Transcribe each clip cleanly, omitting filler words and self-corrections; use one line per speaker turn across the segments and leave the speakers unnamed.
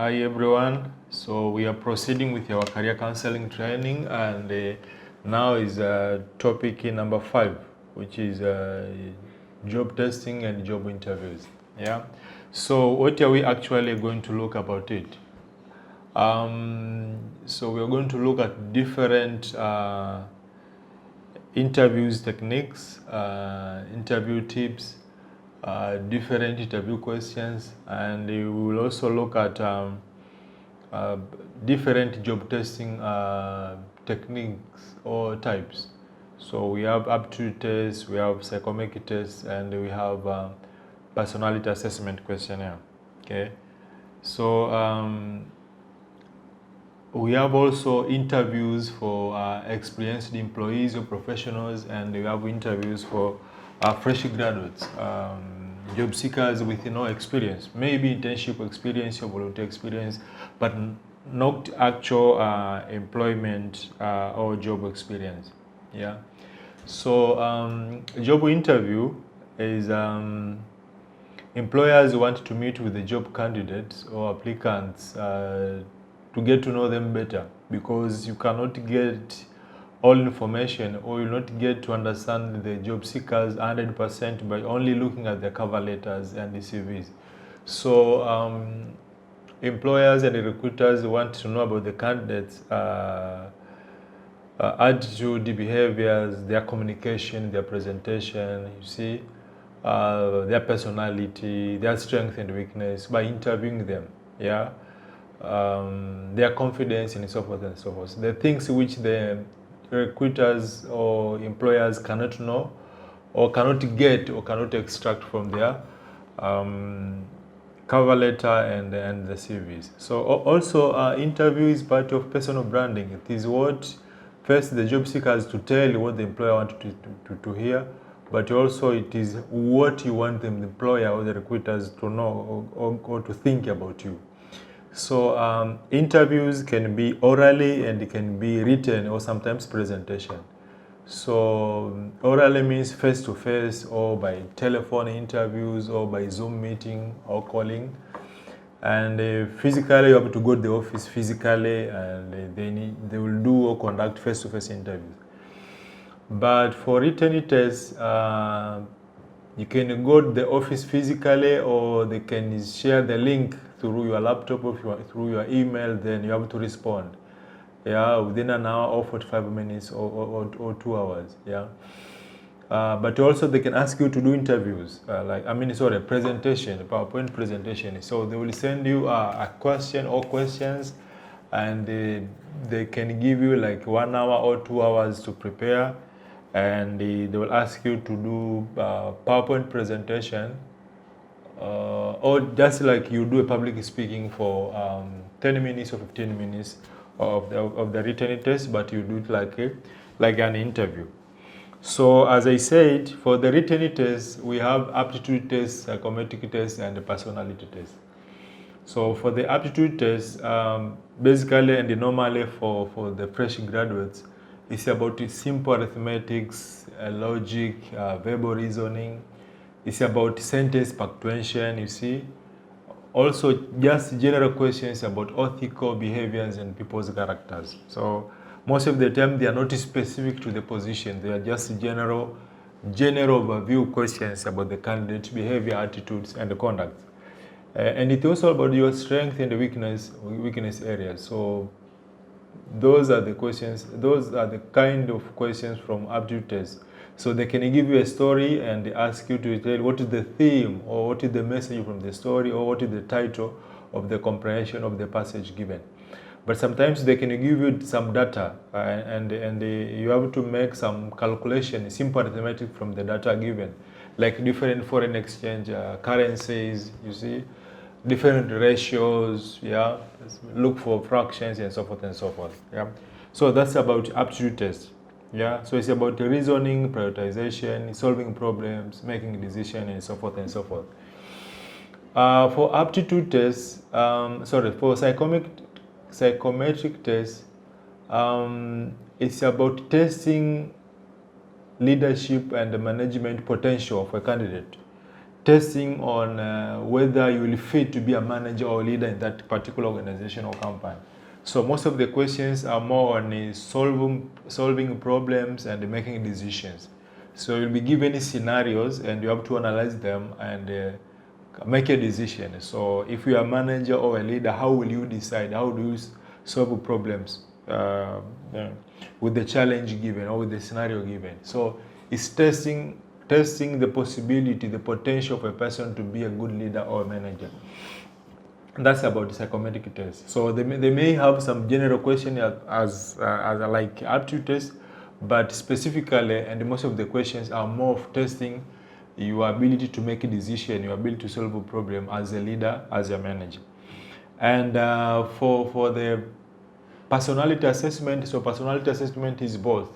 Hi everyone. So we are proceeding with our career counseling training, and now is topic number 5, which is job testing and job interviews. Yeah. So what are we actually going to look about it? So we are going to look at different interviews techniques, interview tips, different interview questions, and we will also look at different job testing techniques or types. So we have aptitude tests, we have psychometric tests, and we have personality assessment questionnaire. Okay, so we have also interviews for experienced employees or professionals, and we have interviews for fresh graduates, job seekers with no experience, maybe internship experience or volunteer experience, but not actual employment or job experience. Yeah. So job interview is employers want to meet with the job candidates or applicants to get to know them better, because you cannot get all information, or you'll not get to understand the job seekers 100% by only looking at the cover letters and the CVs. So employers and recruiters want to know about the candidates' attitude, behaviors, their communication, their presentation, you see, their personality, their strength and weakness by interviewing them. Yeah. Their confidence and so forth and so forth. The things which the recruiters or employers cannot know, or cannot get, or cannot extract from their cover letter and the CVs. So also interview is part of personal branding. It is what first the job seekers to tell what the employer wants to hear, but also it is what you want the employer or the recruiters to know or to think about you. So interviews can be orally and it can be written, or sometimes presentation. So orally means face-to-face, or by telephone interviews, or by Zoom meeting or calling. And physically, you have to go to the office physically, and they will do or conduct face-to-face interviews. But for written tests, you can go to the office physically, or they can share the link through your laptop or through your email. Then you have to respond, yeah, within an hour or 45 minutes or 2 hours. Yeah. But also they can ask you to do interviews, presentation, PowerPoint presentation. So they will send you a question or questions, and they can give you like 1 hour or 2 hours to prepare, and they will ask you to do PowerPoint presentation, or just like you do a public speaking for 10 minutes or 15 minutes of the written test, but you do it like an interview. So as I said, for the written test, we have aptitude test, psychometric test, and the personality test. So for the aptitude test, basically and normally for the fresh graduates, it's about simple arithmetics, logic, verbal reasoning. It's about sentence punctuation, you see. Also, just general questions about ethical behaviors and people's characters. So most of the time, they are not specific to the position. They are just general overview questions about the candidate's behavior, attitudes, and the conduct. And it's also about your strength and weakness areas. So those are the questions. Those are the kind of questions from aptitude tests. So they can give you a story and they ask you to tell what is the theme, or what is the message from the story, or what is the title of the comprehension of the passage given. But sometimes they can give you some data, and you have to make some calculation, simple arithmetic from the data given, like different foreign exchange currencies, you see, different ratios, yeah, look for fractions and so forth and so forth. Yeah. So that's about aptitude test. Yeah, so it's about reasoning, prioritization, solving problems, making decisions, and so forth and so forth. For aptitude tests, for psychometric tests, it's about testing leadership and management potential of a candidate. testing on whether you will fit to be a manager or leader in that particular organization or company. So most of the questions are more on solving problems and making decisions. So you'll be given scenarios and you have to analyze them and make a decision. So if you are a manager or a leader, how will you decide? How do you solve problems with the challenge given or with the scenario given? So it's testing the possibility, the potential of a person to be a good leader or a manager. That's about the psychometric test. So they may have some general question as like aptitude test, but specifically, and most of the questions are more of testing your ability to make a decision, your ability to solve a problem as a leader, as a manager. And for the personality assessment, so personality assessment is both.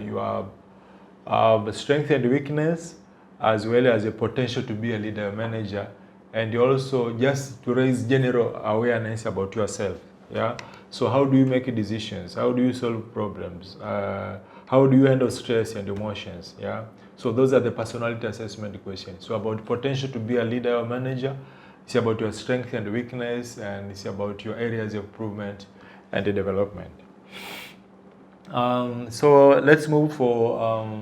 You have strength and weakness, as well as a potential to be a leader, a manager, and also just to raise general awareness about yourself. Yeah. So how do you make decisions? How do you solve problems? How do you handle stress and emotions? Yeah. So those are the personality assessment questions. So about potential to be a leader or manager, it's about your strength and weakness, and it's about your areas of improvement and development. So let's move for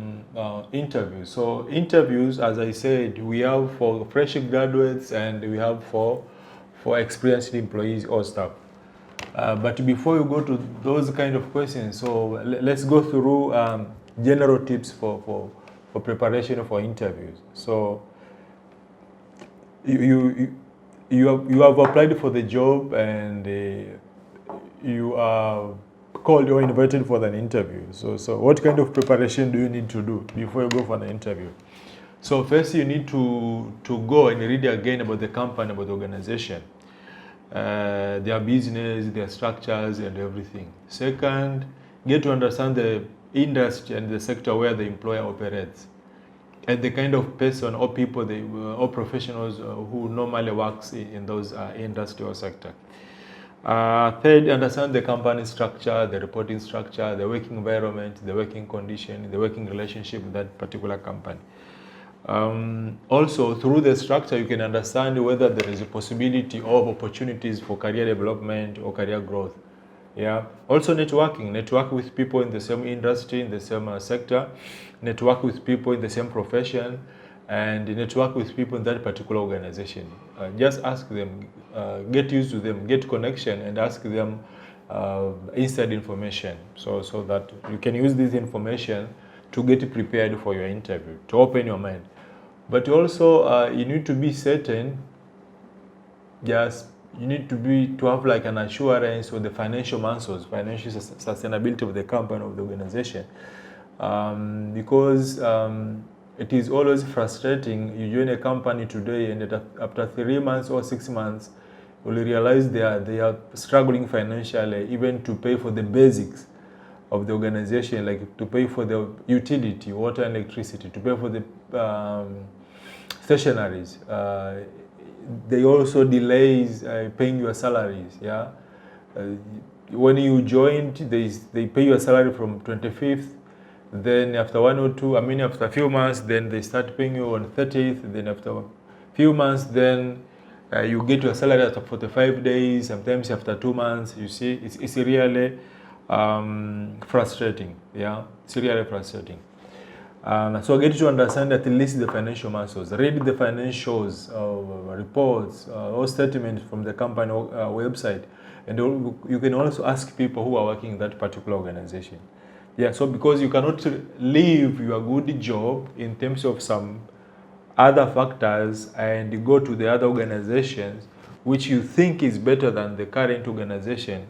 interviews. So interviews, as I said, we have for fresh graduates and we have for experienced employees or staff. But before you go to those kind of questions, so let's go through general tips for preparation for interviews. So you have applied for the job and you are called or invited for an interview. So what kind of preparation do you need to do before you go for an interview? So first you need to go and read again about the company, about the organization, their business, their structures and everything. Second, get to understand the industry and the sector where the employer operates, and the kind of person or people or professionals who normally works in those industry or sector. Third, understand the company structure, the reporting structure, the working environment, the working condition, the working relationship with that particular company. Also, through the structure, you can understand whether there is a possibility of opportunities for career development or career growth. Yeah. Also, network with people in the same industry, in the same sector, network with people in the same profession, and network with people in that particular organization. Just ask them, get used to them, get connection, and ask them inside information, so that you can use this information to get prepared for your interview, to open your mind. But also, you need to be certain. You need to have like an assurance of the financial muscles, financial sustainability of the company, of the organization, because it is always frustrating. You join a company today, and after 3 months or 6 months, you will realize they are struggling financially, even to pay for the basics of the organization, like to pay for the utility, water and electricity, to pay for the stationaries. They also delays paying your salaries. Yeah, when you joined, they pay your salary from 25th. Then after 1 or 2, after a few months, then they start paying you on 30th. Then after a few months, then you get your salary after 45 days. Sometimes after 2 months. You see, it's really frustrating. Yeah, it's really frustrating. So get to understand at least the financial muscles. Read the financials, reports, or statements from the company website, and you can also ask people who are working in that particular organization. Yeah, so because you cannot leave your good job in terms of some other factors and go to the other organizations which you think is better than the current organization,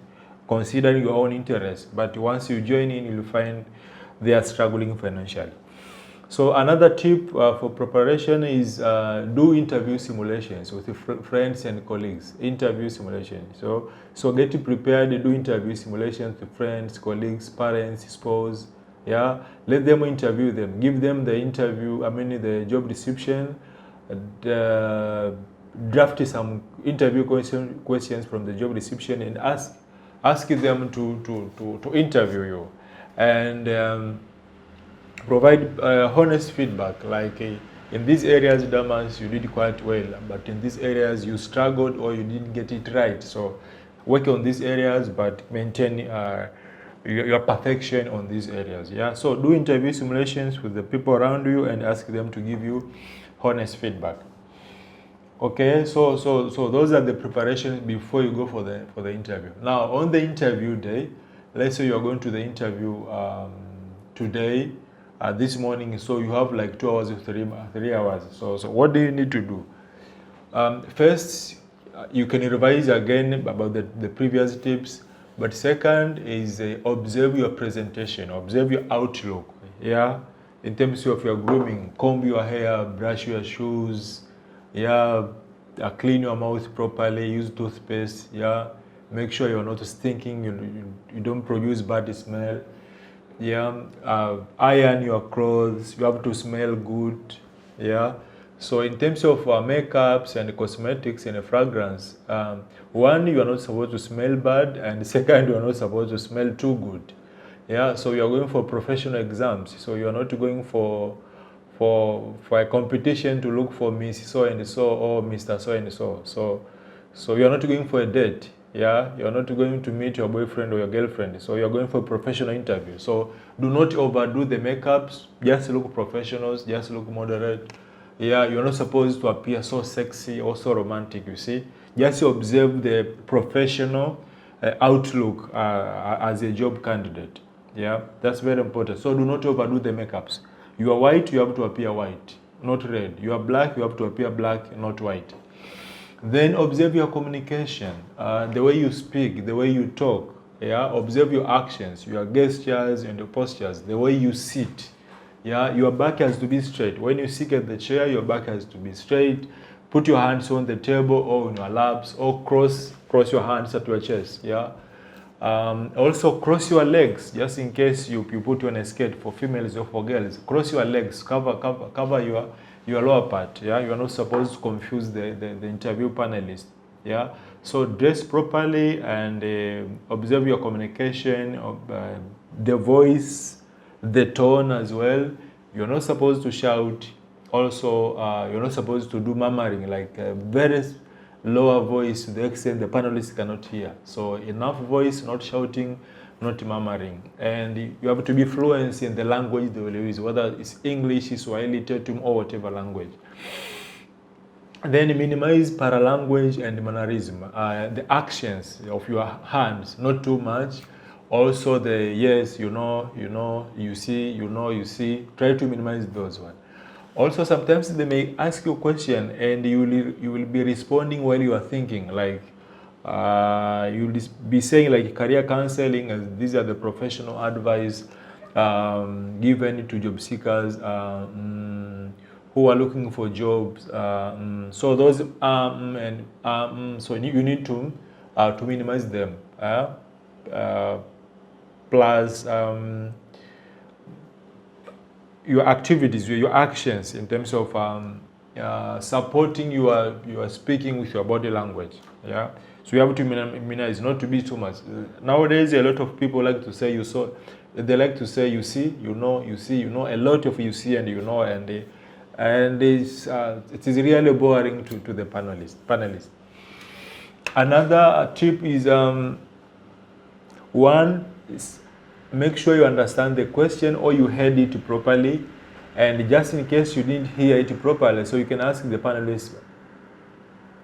considering your own interests. But once you join in, you'll find they are struggling financially. So another tip for preparation is do interview simulations with friends and colleagues. Interview simulations. So get prepared, do interview simulations with friends, colleagues, parents, spouse. Yeah, let them interview them. Give them the interview. The job description. Draft some interview questions from the job description and ask them to interview you, and provide honest feedback, like in these areas, Damas, you did quite well, but in these areas you struggled or you didn't get it right. So work on these areas, but maintain your perfection on these areas. Yeah. So do interview simulations with the people around you and ask them to give you honest feedback. Okay, so those are the preparations before you go for the interview. Now on the interview day, let's say you are going to the interview today, this morning. So you have like 2 hours or 3 hours. So what do you need to do? First, you can revise again about the previous tips. But second is observe your presentation, observe your outlook. Yeah, in terms of your grooming, comb your hair, brush your shoes. Yeah, clean your mouth properly, use toothpaste. Yeah, make sure you're not stinking, you don't produce bad smell. Yeah, iron your clothes, you have to smell good. Yeah, so in terms of makeups and cosmetics and fragrance, one, you are not supposed to smell bad, and second, you are not supposed to smell too good. Yeah, so you are going for professional exams, so you are not going for a competition to look for Miss so and so or Mr. so and so. So you're not going for a date. Yeah, you're not going to meet your boyfriend or your girlfriend. So you're going for a professional interview. So do not overdo the makeups. Just look professionals. Just look moderate. Yeah, you're not supposed to appear so sexy or so romantic. You see, just observe the professional outlook as a job candidate. Yeah, that's very important. So do not overdo the makeups. You are white, you have to appear white, not red. You are black, you have to appear black, not white. Then observe your communication, the way you speak, the way you talk. Yeah, observe your actions, your gestures and your postures, the way you sit. Yeah, your back has to be straight. When you sit at the chair, your back has to be straight. Put your hands on the table or on your laps, or cross your hands at your chest. Yeah. Also cross your legs, just in case you put on a skirt for females or for girls. Cross your legs, cover your lower part. Yeah, you are not supposed to confuse the interview panelist. Yeah, so dress properly and observe your communication, the voice, the tone as well. You're not supposed to shout. Also, you're not supposed to do murmuring, like very lower voice to the extent the panelists cannot hear. So enough voice, not shouting, not murmuring. And you have to be fluent in the language they will use, whether it's English, Swahili, Tetum, or whatever language. Then minimize paralanguage and mannerism. The actions of your hands, not too much. Also the yes, you know, you see, you see. Try to minimize those ones. Also, sometimes they may ask you a question and you will be responding while you are thinking. Like you will be saying like career counseling, as these are the professional advice given to job seekers who are looking for jobs. So those so you need to minimize them. Plus your activities, your actions in terms of supporting your speaking with your body language. Yeah, so you have to minimize, not to be too much. Nowadays, a lot of people like to say you saw. They like to say you see, you know, you see, you know. A lot of you see and you know, and it is really boring to the panelists. Another tip is one is make sure you understand the question or you heard it properly, and just in case you didn't hear it properly, so you can ask the panelists,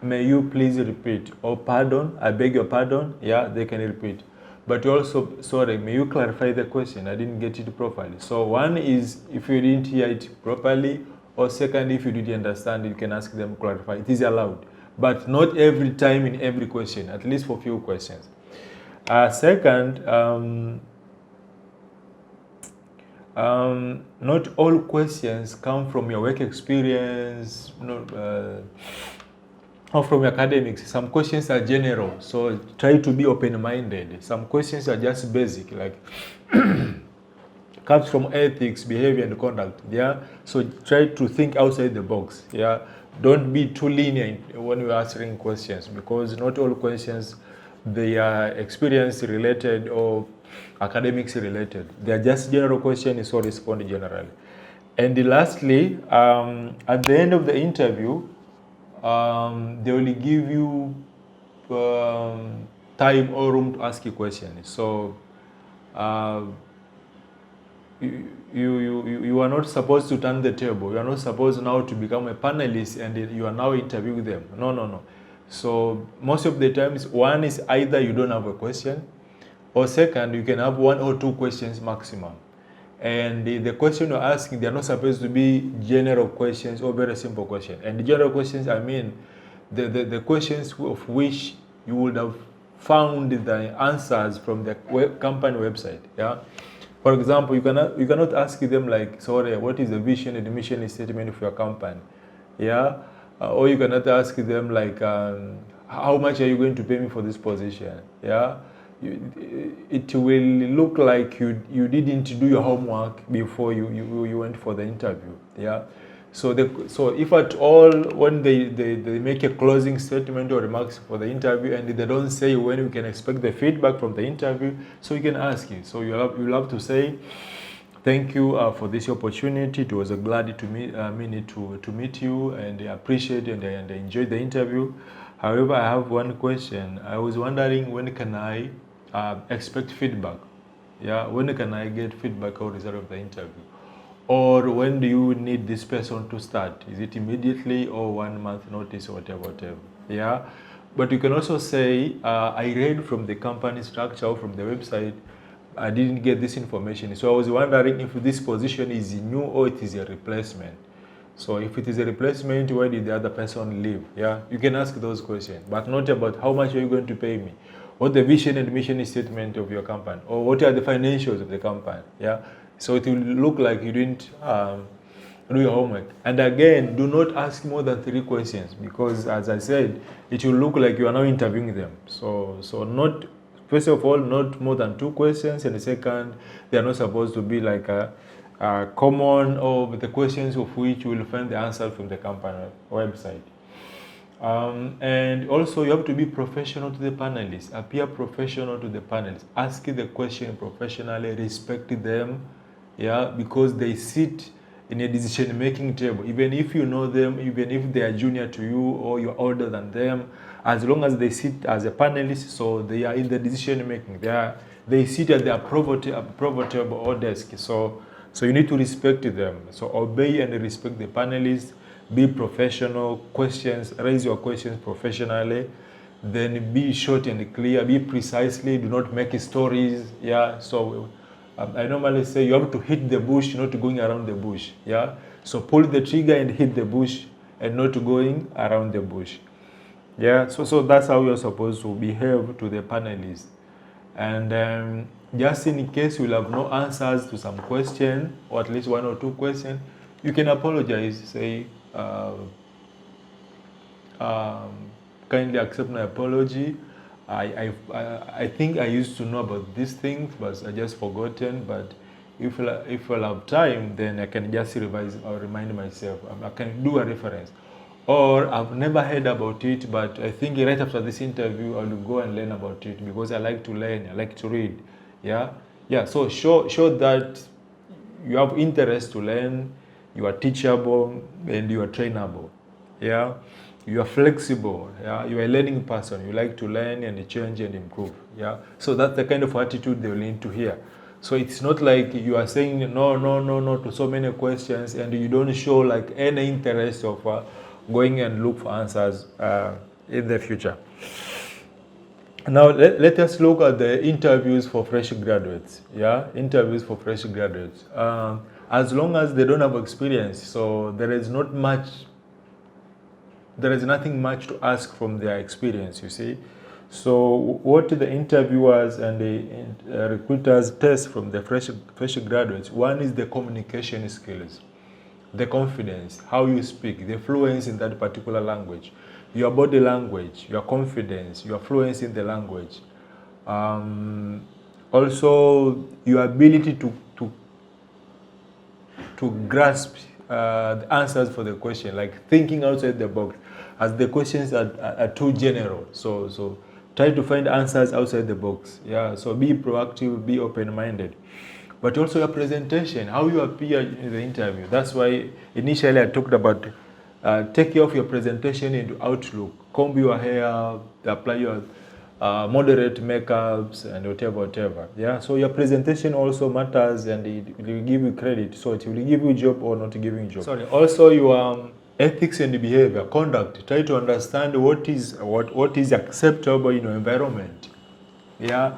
may you please repeat, or pardon, I beg your pardon. Yeah, they can repeat. But also, sorry, may you clarify the question, I didn't get it properly. So one is if you didn't hear it properly, or second, if you didn't understand, you can ask them to clarify. It is allowed, but not every time in every question, at least for few questions. Second, not all questions come from your work experience, or from your academics. Some questions are general, so try to be open-minded. Some questions are just basic, like comes from ethics, behavior, and conduct. Yeah, so try to think outside the box. Yeah, don't be too lenient when you're answering questions, because not all questions they are experience related or academics related. They are just general questions, so respond generally. And lastly, at the end of the interview, they will give you time or room to ask you questions. So you are not supposed to turn the table. You are not supposed now to become a panelist and you are now interviewing them. No, no, no. So most of the times, one is either you don't have a question, or second, you can have 1 or 2 questions maximum. And the question you're asking, they're not supposed to be general questions or very simple questions. And the general questions, I mean, the questions of which you would have found the answers from the company website. Yeah. For example, you cannot ask them like, sorry, what is the vision and the mission statement of your company? Yeah. Or you cannot ask them like, how much are you going to pay me for this position? Yeah. It will look like you didn't do your homework before you went for the interview. Yeah. So if at all, when they make a closing statement or remarks for the interview and they don't say when we can expect the feedback from the interview, so you can ask you. So you'll have to say, thank you for this opportunity. It was a glad to meet you, and I appreciate and I enjoyed the interview. However, I have one question. I was wondering, when can I expect feedback? Yeah, when can I get feedback or result of the interview? Or when do you need this person to start? Is it immediately or 1 month notice or whatever? Yeah. But you can also say, I read from the company structure or from the website, I didn't get this information. So I was wondering if this position is new or it is a replacement. So if it is a replacement, why did the other person leave? Yeah, you can ask those questions, but not about how much are you going to pay me, what the vision and mission statement of your company, or what are the financials of the company. Yeah, so it will look like you didn't do your homework. And again, do not ask more than 3 questions, because as I said, it will look like you are now interviewing them. So not, first of all, not more than 2 questions, and the second, they are not supposed to be like common or the questions of which you will find the answer from the company website. And also, you have to be professional to the panelists, appear professional to the panelists, ask the question professionally, respect them, yeah, because they sit in a decision-making table. Even if you know them, even if they are junior to you or you're older than them, as long as they sit as a panelist, so they are in the decision-making. They sit at the approval table or desk. So you need to respect them. So obey and respect the panelists. Be professional. Raise your questions professionally. Then be short and clear. Be precisely. Do not make stories. Yeah. So I normally say you have to hit the bush, not going around the bush. Yeah. So pull the trigger and hit the bush, and not going around the bush. Yeah. So that's how you're supposed to behave to the panelists. And just in case you will have no answers to some question, or at least 1 or 2 questions, you can apologize. Say, kindly accept my apology. I think I used to know about these things, but I just forgotten. But if I'll have time, then I can just revise or remind myself. I can do a reference. Or I've never heard about it, but I think right after this interview, I will go and learn about it, because I like to learn, I like to read. Yeah. So show that you have interest to learn, you are teachable, and you are trainable. Yeah. You are flexible. Yeah. You are a learning person. You like to learn and change and improve. Yeah. So that's the kind of attitude they will need to hear. So it's not like you are saying no to so many questions and you don't show like any interest of going and look for answers in the future. Now let us look at the interviews for fresh graduates. Yeah, interviews for fresh graduates. As long as they don't have experience, so there is nothing much to ask from their experience. You see. So what the interviewers and the recruiters test from the fresh graduates, one is the communication skills, the confidence, how you speak, the fluency in that particular language, your body language, your confidence, your fluency in the language. Also, your ability to grasp the answers for the question, like thinking outside the box, as the questions are too general. So try to find answers outside the box. Yeah. So be proactive, be open-minded. but also your presentation, how you appear in the interview. That's why initially I talked about take care of your presentation into Outlook, comb your hair, apply your moderate makeups and whatever. Yeah, so your presentation also matters, and it will give you credit. So it will give you a job or not give you a job. Sorry. Also your ethics and behavior, conduct. Try to understand what is acceptable in your environment. Yeah,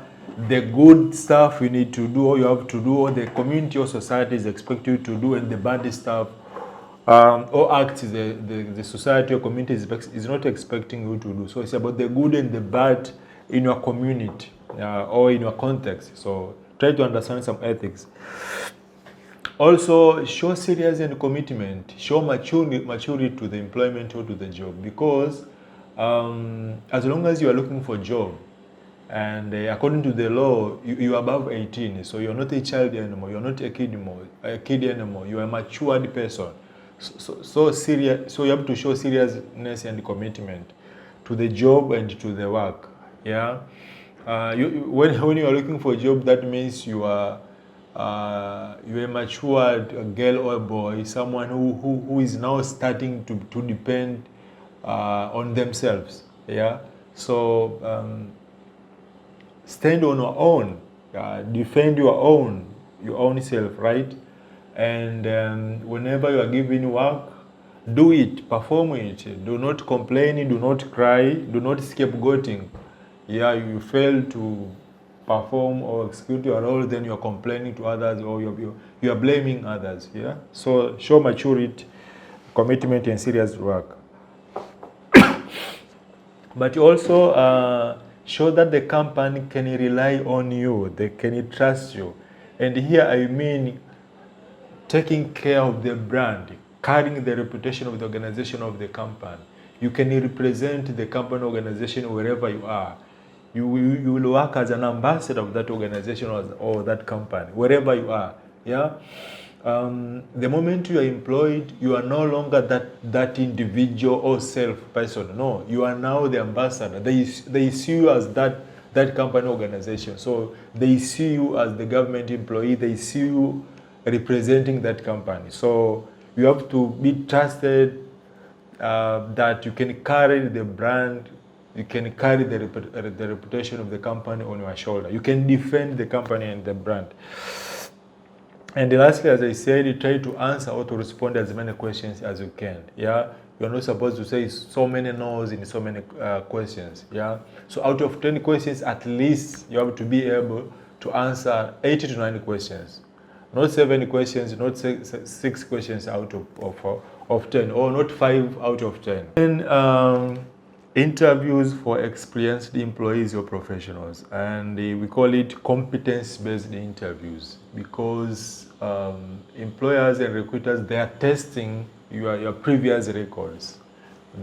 the good stuff you need to do or you have to do, or the community or society is expecting you to do, and the bad stuff or acts the society or community is not expecting you to do. So it's about the good and the bad in your community or in your context. So try to understand some ethics. Also, show serious and commitment. Show maturity to the employment or to the job, because as long as you are looking for a job, and according to the law, you are above 18, so you're not a child anymore, you're not a kid anymore, you are a matured person. So serious. So you have to show seriousness and commitment to the job and to the work. Yeah. When you are looking for a job, that means you are a matured girl or boy, someone who is now starting to depend on themselves. Yeah. So stand on your own, defend your own self, right? And whenever you are given work, do it, perform it. Do not complain, do not cry, do not scapegoating. Yeah, you fail to perform or execute your role, then you're complaining to others, or you are blaming others. Yeah, so show maturity, commitment, and serious work. But also show that the company can rely on you, they can trust you. And here I mean taking care of the brand, carrying the reputation of the organization of the company. You can represent the company organization wherever you are. You will work as an ambassador of that organization or that company, wherever you are. Yeah. The moment you are employed, you are no longer that individual or self person. No, you are now the ambassador. They see you as that company organization. So they see you as the government employee. They see you representing that company. So you have to be trusted, that you can carry the brand, you can carry the reputation of the company on your shoulder. You can defend the company and the brand. And lastly, as I said, you try to answer or to respond as many questions as you can. Yeah, you're not supposed to say so many no's in so many questions. Yeah, so out of 10 questions, at least you have to be able to answer 8 to 9 questions. Not 7 questions, not 6 questions out of 10, or not 5 out of 10. And interviews for experienced employees or professionals, and we call it competence-based interviews, because employers and recruiters, they are testing your previous records.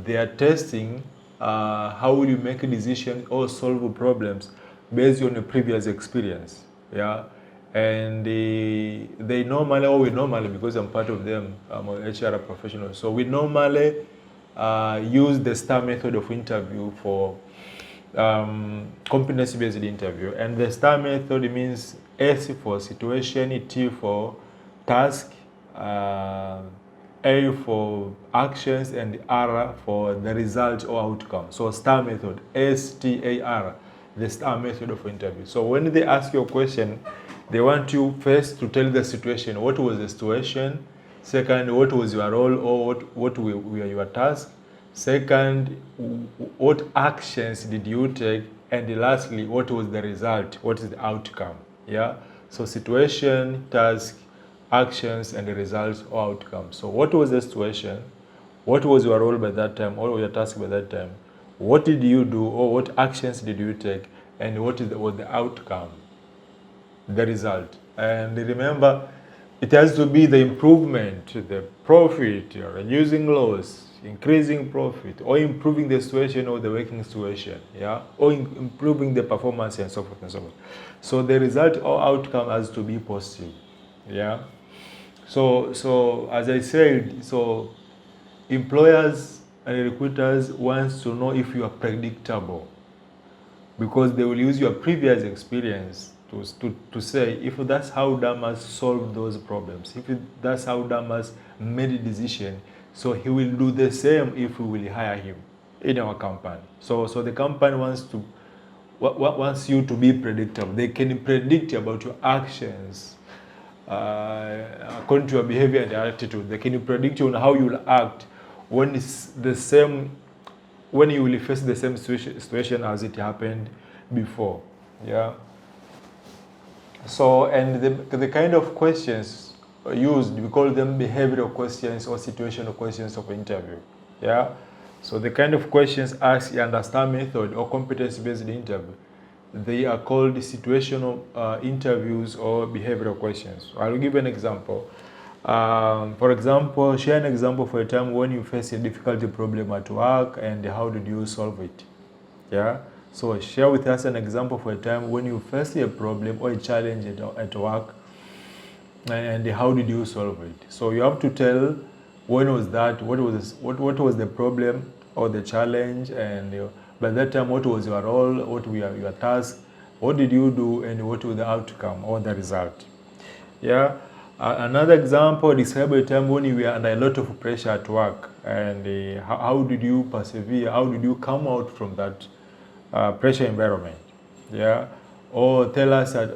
They are testing how will you make a decision or solve problems based on your previous experience. Yeah. And they normally, or we normally, because I'm part of them, I'm an HR professional, so we normally use the STAR method of interview for competency-based interview. And the STAR method means S for situation, T for task, A for actions, and R for the result or outcome. So STAR method, STAR, the STAR method of interview. So when they ask you a question, they want you first to tell the situation. What was the situation? Second, what was your role, or what were your tasks? Second, what actions did you take? And lastly, what was the result? What is the outcome? Yeah. So situation, task, actions, and the results or outcome. So what was the situation? What was your role by that time, or your task by that time? What did you do, or what actions did you take? And what was the outcome? The result. And remember, it has to be the improvement, the profit, or reducing loss, increasing profit, or improving the situation or the working situation, yeah, or improving the performance, and so forth and so forth. So the result or outcome has to be positive, yeah. So as I said, so employers and recruiters wants to know if you are predictable, because they will use your previous experience to say if that's how Damas solved those problems, if that's how Damas made a decision, so he will do the same if we will hire him in our company. So the company wants you to be predictable. They can predict about your actions according to your behavior and attitude. They can predict on how you will act when it's the same, when you will face the same situation as it happened before. Yeah. So, and the kind of questions used, we call them behavioral questions or situational questions of interview. Yeah. So the kind of questions asked in understand method or competence-based interview, they are called situational interviews or behavioral questions. I'll give an example. For example, share an example for a time when you face a difficult problem at work and how did you solve it? Yeah. So share with us an example for a time when you face a problem or a challenge at work and how did you solve it? So you have to tell when was that, what was the problem or the challenge, and by that time what was your role, what were your tasks, what did you do, and what was the outcome or the result. Yeah. Another example, describe a time when you were under a lot of pressure at work and how did you persevere, how did you come out from that pressure environment. Yeah. Or tell us at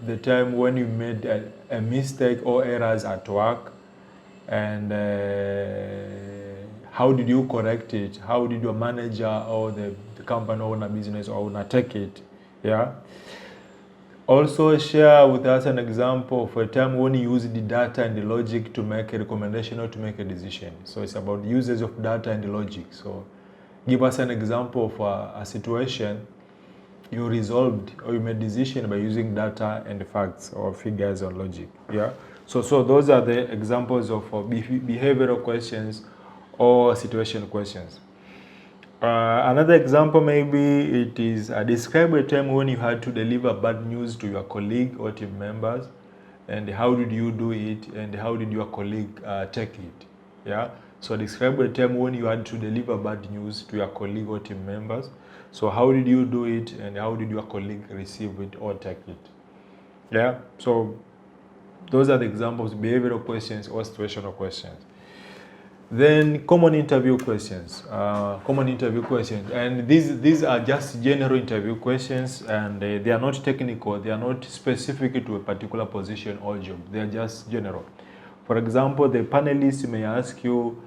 the time when you made a mistake or errors at work and how did you correct it? How did your manager or the company owner, business owner take it? Yeah. Also share with us an example for a time when you use the data and the logic to make a recommendation or to make a decision. So it's about usage of data and the logic. So give us an example of a situation you resolved or you made decision by using data and facts or figures or logic. Yeah. So those are the examples of behavioral questions or situation questions. Another example maybe it is describe a time when you had to deliver bad news to your colleague or team members, and how did you do it, and how did your colleague take it. Yeah. So describe a time when you had to deliver bad news to your colleague or team members. So how did you do it, and how did your colleague receive it or take it? Yeah. So those are the examples, behavioral questions or situational questions. Then common interview questions. And these are just general interview questions, and they are not technical. They are not specific to a particular position or job. They are just general. For example, the panelists may ask you,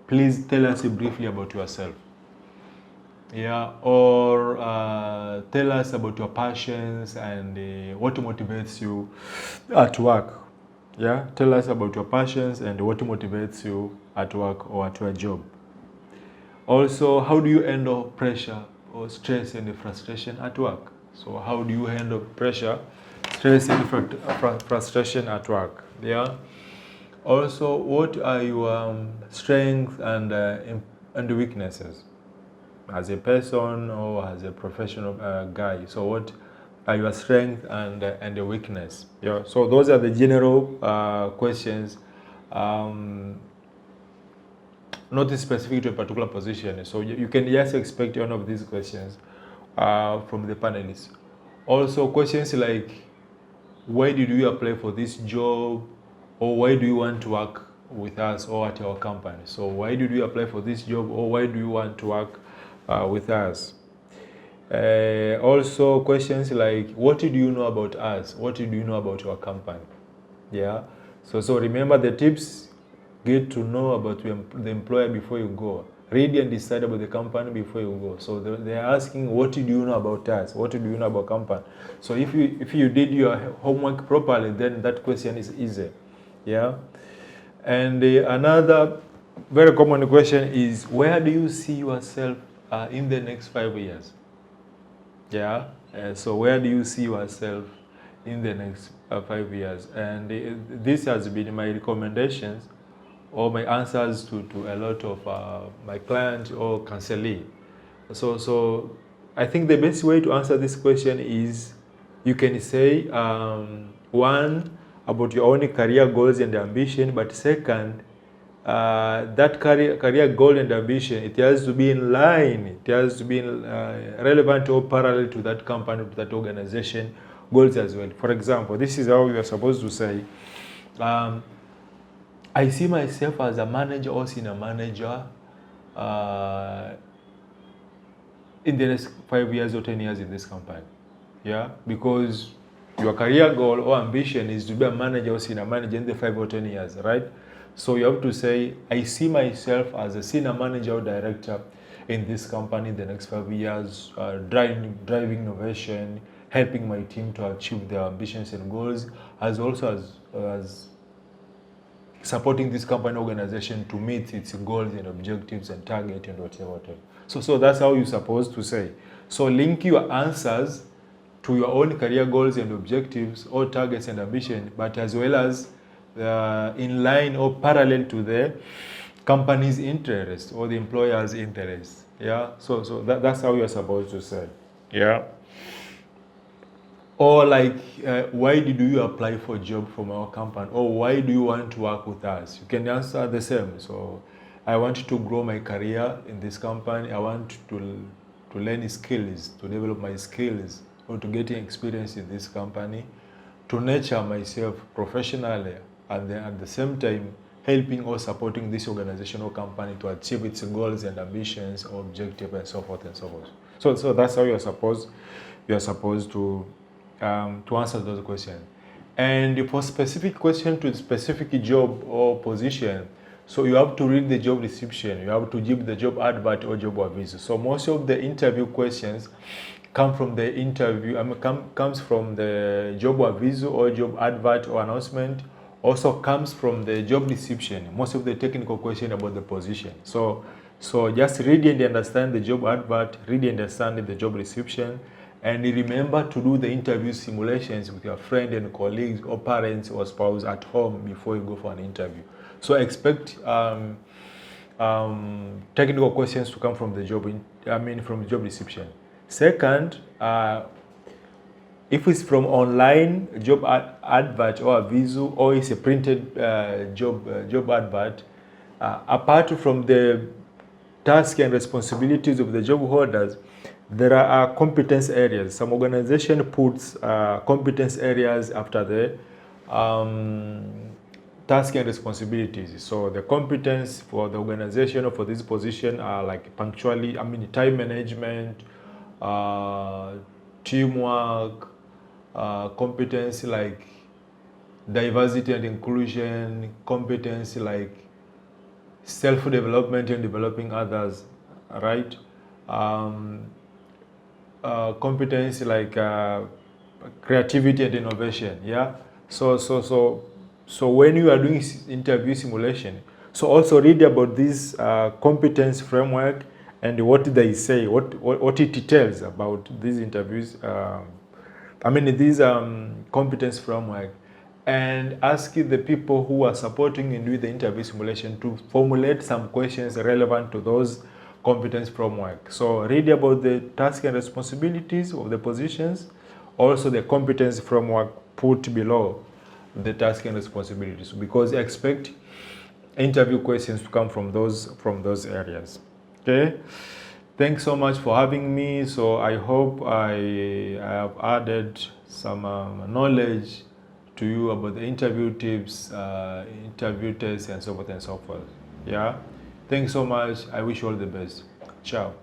please tell us briefly about yourself. Yeah, or tell us about your passions and what motivates you at work. Yeah, tell us about your passions and what motivates you at work or at your job. Also, how do you handle pressure or stress and frustration at work? So how do you handle pressure, stress and frustration at work? Yeah. Also, what are your strengths and weaknesses as a person or as a professional guy? So what are your strengths and your weakness? Yeah. So those are the general questions, not specific to a particular position. So you can just expect one of these questions from the panelists. Also, questions like, why did you apply for this job, or why do you want to work with us or at our company? So why did you apply for this job, or why do you want to work with us? Also questions like, what do you know about us? What do you know about your company? Yeah. So remember the tips. Get to know about the employer before you go. Read and decide about the company before you go. So they're asking, what do you know about us? What do you know about company? So if you did your homework properly, then that question is easy. Yeah. And another very common question is, where do you see yourself in the next 5 years? Yeah. So where do you see yourself in the next 5 years? And this has been my recommendations or my answers to a lot of my clients or counselee. So I think the best way to answer this question is, you can say, one, about your own career goals and ambition, but second, that career goal and ambition, it has to be in line, it has to be relevant or parallel to that company, to that organization goals as well. For example, this is how you are supposed to say, I see myself as a manager or senior manager in the next 5 years or 10 years in this company. Yeah, because your career goal or ambition is to be a manager or senior manager in the 5 or 10 years, right? So you have to say, I see myself as a senior manager or director in this company in the next 5 years, driving innovation, helping my team to achieve their ambitions and goals, as also as supporting this company organization to meet its goals and objectives and target and whatever. So that's how you're supposed to say. So link your answers to your own career goals and objectives or targets and ambition, but as well as in line or parallel to the company's interest or the employer's interest. Yeah, so that's how you're supposed to say. Yeah. Or like, why did you apply for a job from our company? Or why do you want to work with us? You can answer the same. So I want to grow my career in this company. I want to learn skills, to develop my skills, or to get experience in this company, to nurture myself professionally, and then at the same time helping or supporting this organization or company to achieve its goals and ambitions or objectives and so forth and so forth. So that's how you're supposed to answer those questions. And for specific question to specific job or position, so you have to read the job description, you have to give the job advert or job aviso. So most of the interview questions come from the interview, comes from the job aviso or job advert or announcement, also comes from the job description, most of the technical question about the position. So just read and understand the job advert, read and understand the job description, and remember to do the interview simulations with your friend and colleagues or parents or spouse at home before you go for an interview. So expect technical questions to come from the from the job description. Second, if it's from online job advert or a visual, or it's a printed job advert, apart from the tasks and responsibilities of the job holders, there are competence areas. Some organization puts competence areas after the task and responsibilities. So the competence for the organization or for this position are like time management, teamwork, competence like diversity and inclusion, competence like self-development and developing others, right? Competence like creativity and innovation. Yeah. So when you are doing interview simulation, so also read about this competence framework and what they say, what it tells about these interviews. These competence framework, and ask the people who are supporting and doing the interview simulation to formulate some questions relevant to those competence framework. So read about the tasks and responsibilities of the positions, also the competence framework put below the tasks and responsibilities, because expect interview questions to come from those areas. Okay, thanks so much for having me. So I hope I have added some knowledge to you about the interview tips, interview tests, and so forth and so forth. Yeah, thanks so much. I wish you all the best. Ciao.